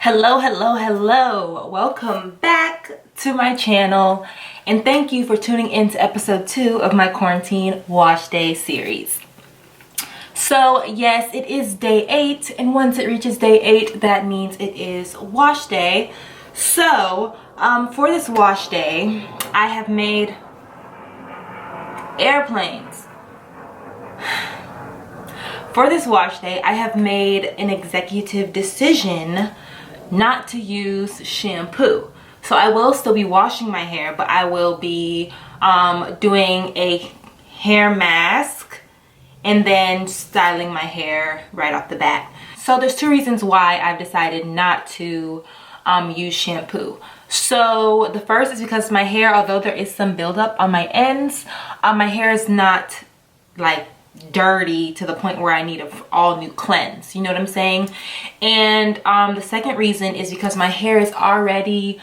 Hello. Welcome back to my channel and thank you for tuning in to episode 2 of my quarantine wash day series. So yes, it is day 8, and once it reaches day 8, that means it is wash day. So for this wash day, I have made airplanes. For this wash day, I have made an executive decision not to use shampoo. So I will still be washing my hair, but I will be doing a hair mask and then styling my hair right off the bat. So there's 2 reasons why I've decided not to use shampoo. So the first is because my hair, although there is some buildup on my ends, my hair is not like dirty to the point where I need an all new cleanse, you know what I'm saying? And the second reason is because my hair is already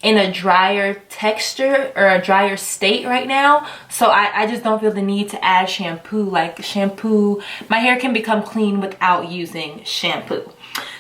in a drier texture or a drier state right now, so I just don't feel the need to add shampoo. Like shampoo, my hair can become clean without using shampoo.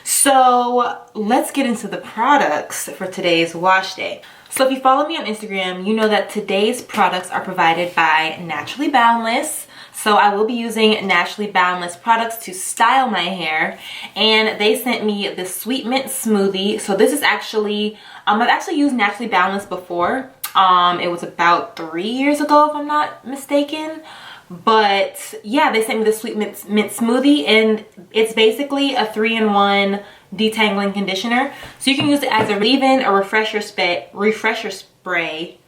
So let's get into the products for today's wash day. So if you follow me on Instagram, you know that today's products are provided by Naturally Boundless. So I will be using Naturally Boundless products to style my hair, and they sent me the Sweet Mint Smoothie. So this is actually, I've actually used Naturally Boundless before. It was about 3 years ago if I'm not mistaken. But yeah, they sent me the Sweet Mint Smoothie, and it's basically a 3-in-1 detangling conditioner. So you can use it as a leave-in, a refresher spray,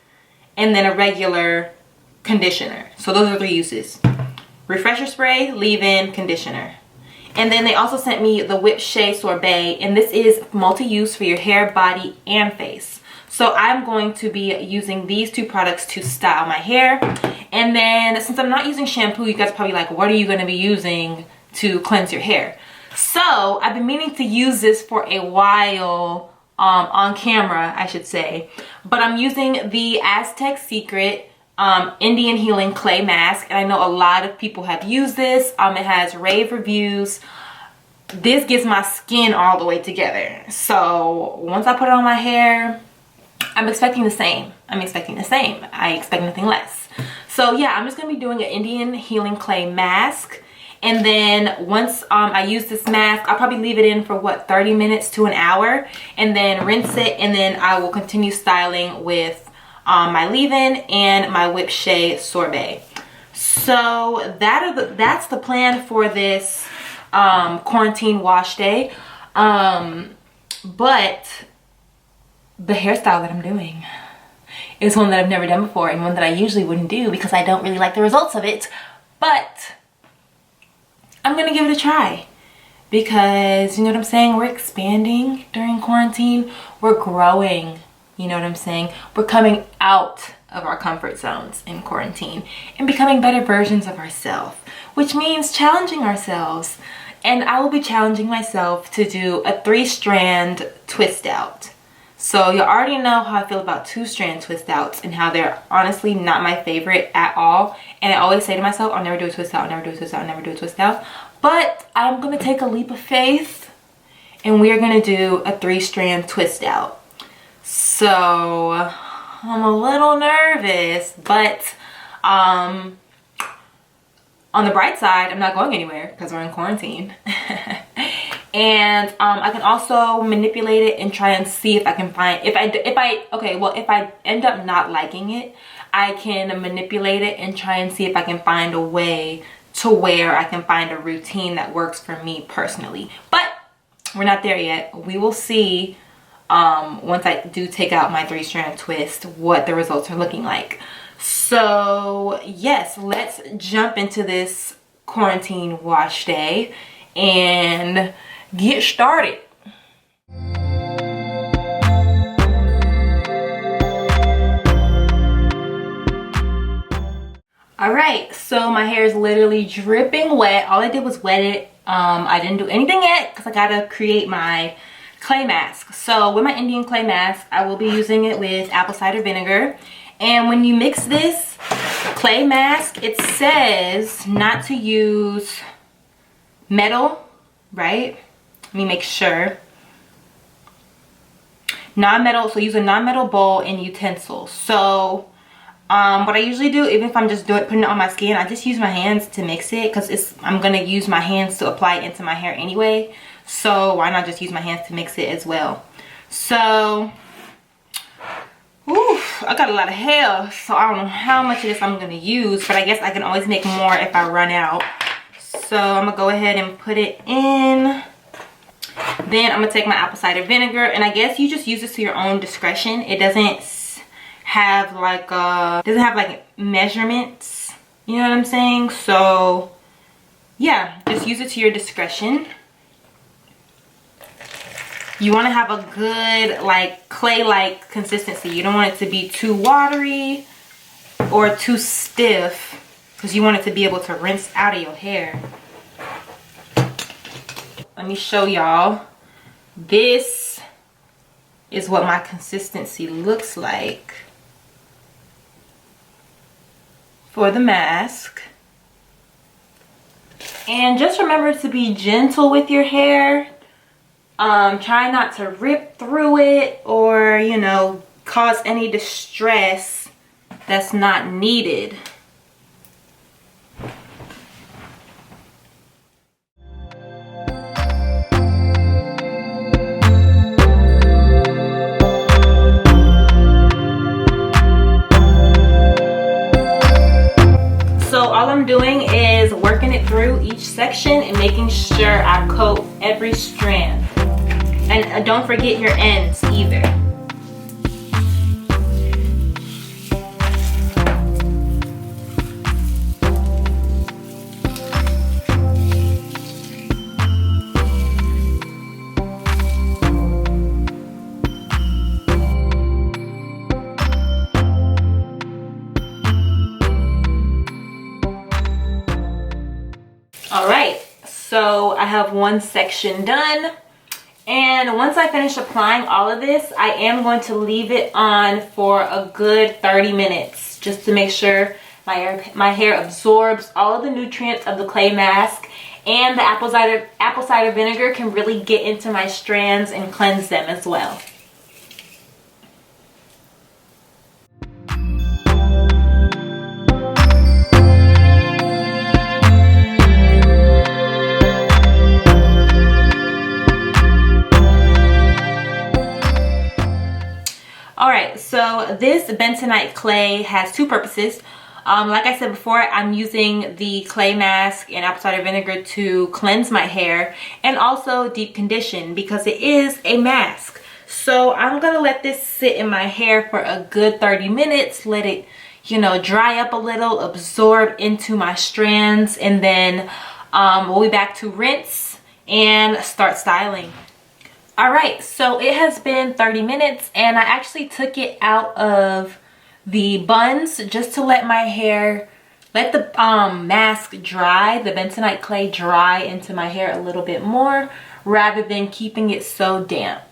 and then a regular conditioner. So those are 3 uses: refresher spray, leave-in, conditioner. And then they also sent me the whipped Shea Sorbet, and this is multi-use for your hair, body, and face. So I'm going to be using these 2 products to style my hair. And then since I'm not using shampoo, you guys are probably like, what are you going to be using to cleanse your hair? So I've been meaning to use this for a while, on camera I should say, but I'm using the Aztec Secret Indian Healing Clay Mask, and I know a lot of people have used this. It has rave reviews. This gets my skin all the way together. So once I put it on my hair, I'm expecting the same. I expect nothing less. So yeah, I'm just gonna be doing an Indian Healing Clay Mask. And then once I use this mask, I'll probably leave it in for what, 30 minutes to an hour, and then rinse it, and then I will continue styling with my leave-in and my whipped Shea Sorbet. So that's the plan for this quarantine wash day. But the hairstyle that I'm doing is one that I've never done before, and one that I usually wouldn't do because I don't really like the results of it. But I'm gonna give it a try because, you know what I'm saying, we're expanding during quarantine, we're growing. You know what I'm saying? We're coming out of our comfort zones in quarantine and becoming better versions of ourselves, which means challenging ourselves. And I will be challenging myself to do a 3-strand twist out. So you already know how I feel about 2-strand twist outs and how they're honestly not my favorite at all. And I always say to myself, I'll never do a twist out, I'll never do a twist out, I'll never do a twist out. But I'm gonna take a leap of faith and we are gonna do a 3-strand twist out. So I'm a little nervous, but on the bright side, I'm not going anywhere because we're in quarantine. And I can also manipulate it and try and see if I can find, if I end up not liking it, I can manipulate it and try and see if I can find a way to where I can find a routine that works for me personally. But we're not there yet. We will see once I do take out my 3-strand twist what the results are looking like. So yes, let's jump into this quarantine wash day and get started. Alright, so my hair is literally dripping wet. All I did was wet it. I didn't do anything yet because I gotta create my clay mask. So with my Indian clay mask, I will be using it with apple cider vinegar. And when you mix this clay mask, it says not to use metal, right? Let me make sure. non-metal, so use a non-metal bowl and utensils. So what I usually do, even if I'm just putting it on my skin, I just use my hands to mix it, because I'm gonna use my hands to apply it into my hair anyway. So why not just use my hands to mix it as well? So, oof, I got a lot of hair, so I don't know how much of this I'm gonna use, but I guess I can always make more if I run out. So I'm gonna go ahead and put it in. Then I'm gonna take my apple cider vinegar, and I guess you just use this to your own discretion. It doesn't have like measurements, you know what I'm saying? So yeah, just use it to your discretion. You want to have a good like clay-like consistency. You don't want it to be too watery or too stiff, because you want it to be able to rinse out of your hair. Let me show y'all. This is what my consistency looks like for the mask. And just remember to be gentle with your hair. Try not to rip through it or, you know, cause any distress that's not needed. So all I'm doing is working it through each section and making sure I coat every strand. And don't forget your ends either. All right, so I have one section done. And once I finish applying all of this, I am going to leave it on for a good 30 minutes just to make sure my hair absorbs all of the nutrients of the clay mask, and the apple cider vinegar can really get into my strands and cleanse them as well. Alright, so this bentonite clay has two purposes. Like I said before, I'm using the clay mask and apple cider vinegar to cleanse my hair and also deep condition, because it is a mask. So I'm going to let this sit in my hair for a good 30 minutes, let it, you know, dry up a little, absorb into my strands, and then we'll be back to rinse and start styling. Alright, so it has been 30 minutes and I actually took it out of the buns just to let my hair, let the mask dry, the bentonite clay dry into my hair a little bit more rather than keeping it so damp.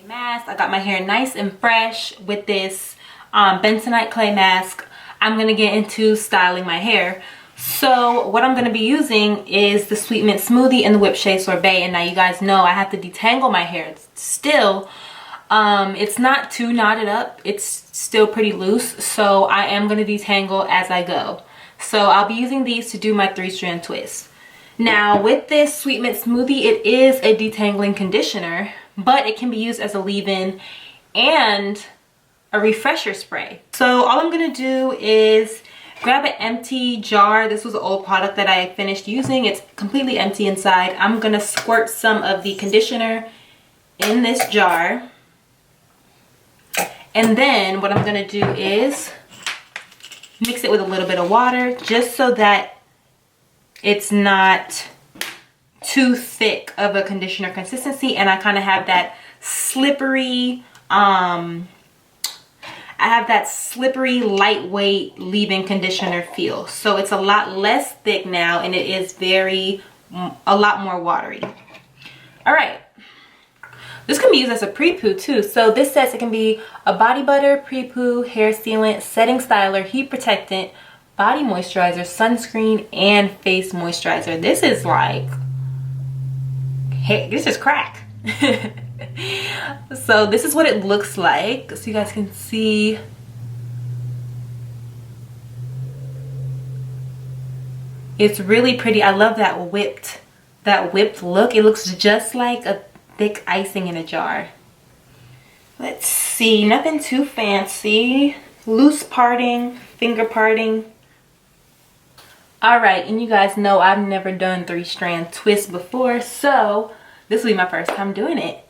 Mask, I got my hair nice and fresh with this bentonite clay mask. I'm going to get into styling my hair. So what I'm going to be using is the Sweet Mint Smoothie and the Whipped Shea Sorbet. And now you guys know I have to detangle my hair still. It's not too knotted up. It's still pretty loose. So I am going to detangle as I go. So I'll be using these to do my 3-strand twist. Now with this Sweet Mint Smoothie, it is a detangling conditioner, but it can be used as a leave-in and a refresher spray. So all I'm going to do is grab an empty jar. This was an old product that I finished using. It's completely empty inside. I'm gonna squirt some of the conditioner in this jar. And then what I'm gonna do is mix it with a little bit of water just so that it's not too thick of a conditioner consistency, and I kind of have that slippery lightweight leave-in conditioner feel. So it's a lot less thick now, and it is a lot more watery. All right, this can be used as a pre-poo too. So this says it can be a body butter, pre-poo, hair sealant, setting styler, heat protectant, body moisturizer, sunscreen, and face moisturizer. This is like, hey, this is crack. So this is what it looks like, so you guys can see. It's really pretty. I love that whipped look. It looks just like a thick icing in a jar. Let's see, nothing too fancy. Loose parting, finger parting. All right, and you guys know I've never done 3-strand twist before, so this will be my first time doing it.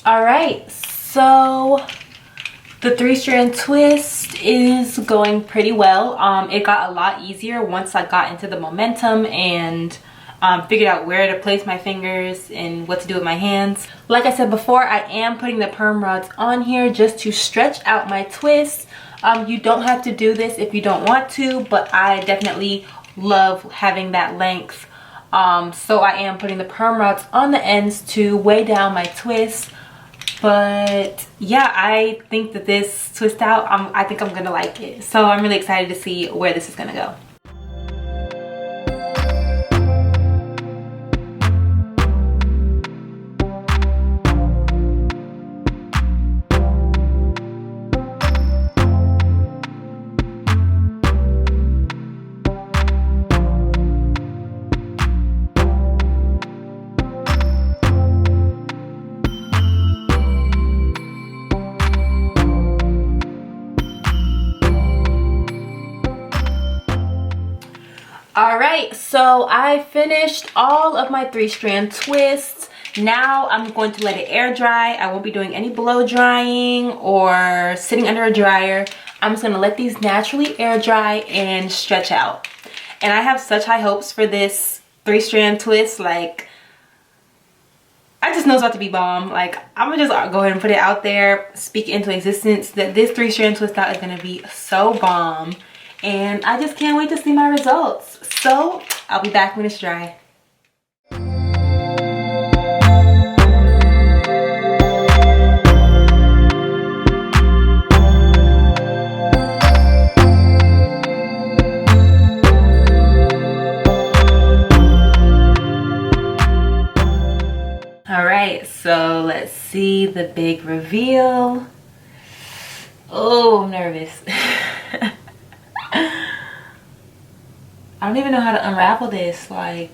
All right, so the 3-strand twist is going pretty well. It got a lot easier once I got into the momentum and figured out where to place my fingers and what to do with my hands. Like I said before, I am putting the perm rods on here just to stretch out my twist. You don't have to do this if you don't want to, but I definitely love having that length. So I am putting the perm rods on the ends to weigh down my twist. But yeah, I think that this twist out, I think I'm gonna like it. So I'm really excited to see where this is gonna go. Alright, so I finished all of my 3-strand twists. Now I'm going to let it air dry. I won't be doing any blow drying or sitting under a dryer. I'm just going to let these naturally air dry and stretch out. And I have such high hopes for this 3-strand twist. Like, I just know it's about to be bomb. Like, I'm going to just go ahead and put it out there, speak it into existence, that this 3-strand twist out is going to be so bomb. And I just can't wait to see my results. So I'll be back when it's dry. All right, so let's see the big reveal. Oh, I'm nervous. I don't even know how to unravel this, like.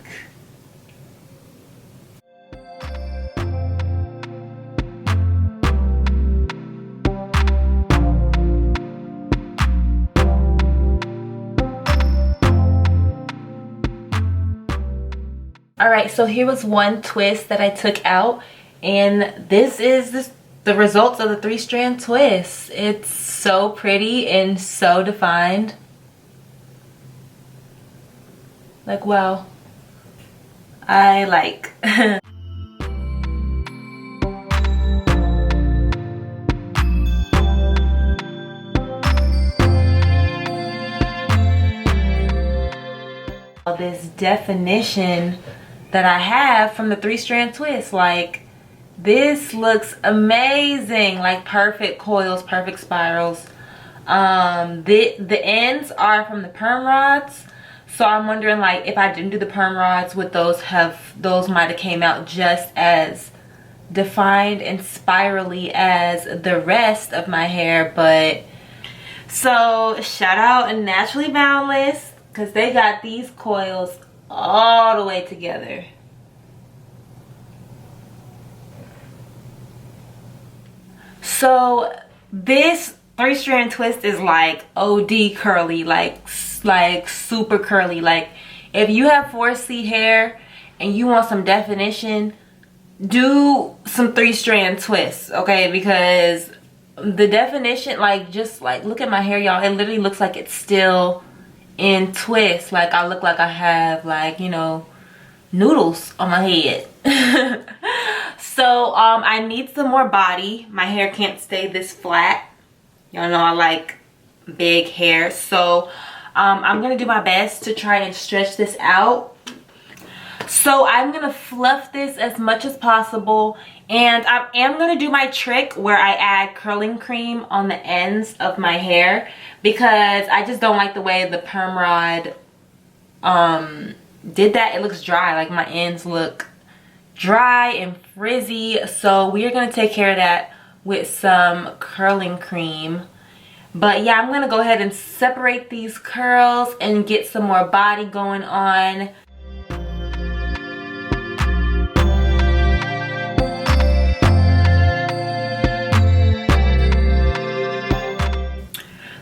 All right, so here was one twist that I took out, and this is the results of the 3-strand twist. It's so pretty and so defined. Like, wow. I like. This definition that I have from the 3-strand twist, like, this looks amazing. Like, perfect coils, perfect spirals. The ends are from the perm rods. So I'm wondering, like, if I didn't do the perm rods, would those might have came out just as defined and spirally as the rest of my hair. But so shout out Naturally Boundless, because they got these coils all the way together. So this 3-strand twist is like OD curly, like super curly. Like if you have 4C hair and you want some definition, do some 3-strand twists, okay? Because the definition, like, just like look at my hair, y'all. It literally looks like it's still in twist. Like I look like I have, like, you know, noodles on my head. So I need some more body. My hair can't stay this flat. Y'all know I like big hair. So I'm gonna do my best to try and stretch this out. So I'm gonna fluff this as much as possible, and I am gonna do my trick where I add curling cream on the ends of my hair, because I just don't like the way the perm rod did that. It looks dry, like my ends look dry and frizzy. So we are gonna take care of that with some curling cream. But yeah, I'm gonna go ahead and separate these curls and get some more body going on.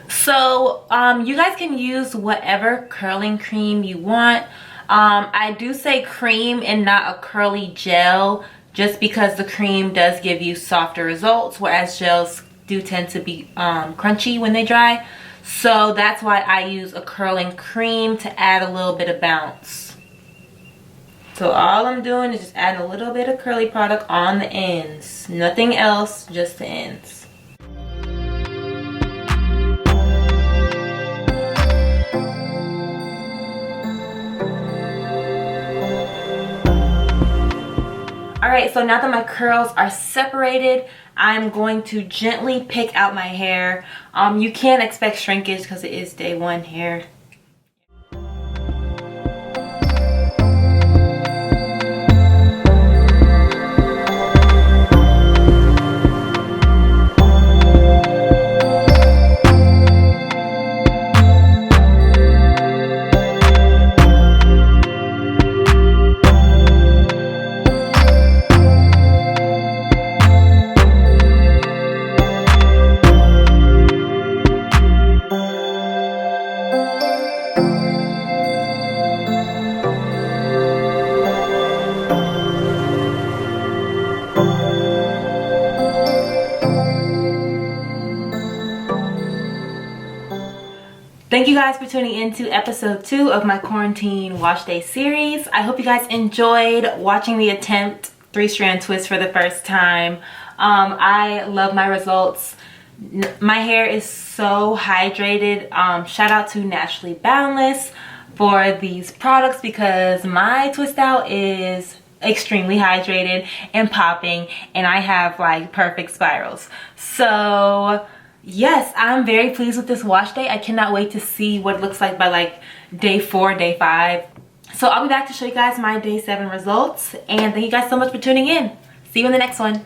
So you guys can use whatever curling cream you want. I do say cream and not a curly gel, just because the cream does give you softer results, whereas gels do tend to be crunchy when they dry. So that's why I use a curling cream to add a little bit of bounce. So all I'm doing is just adding a little bit of curly product on the ends. Nothing else, just the ends. Alright, so now that my curls are separated, I'm going to gently pick out my hair. You can't expect shrinkage because it is day 1 hair. Thank you guys for tuning in to episode 2 of my quarantine wash day series. I hope you guys enjoyed watching me attempt 3-strand twist for the first time. I love my results. My hair is so hydrated. Shout out to Naturally Boundless for these products, because my twist out is extremely hydrated and popping, and I have like perfect spirals. So yes, I'm very pleased with this wash day. I cannot wait to see what it looks like by like day 4, day 5. So I'll be back to show you guys my day 7 results. And thank you guys so much for tuning in. See you in the next one.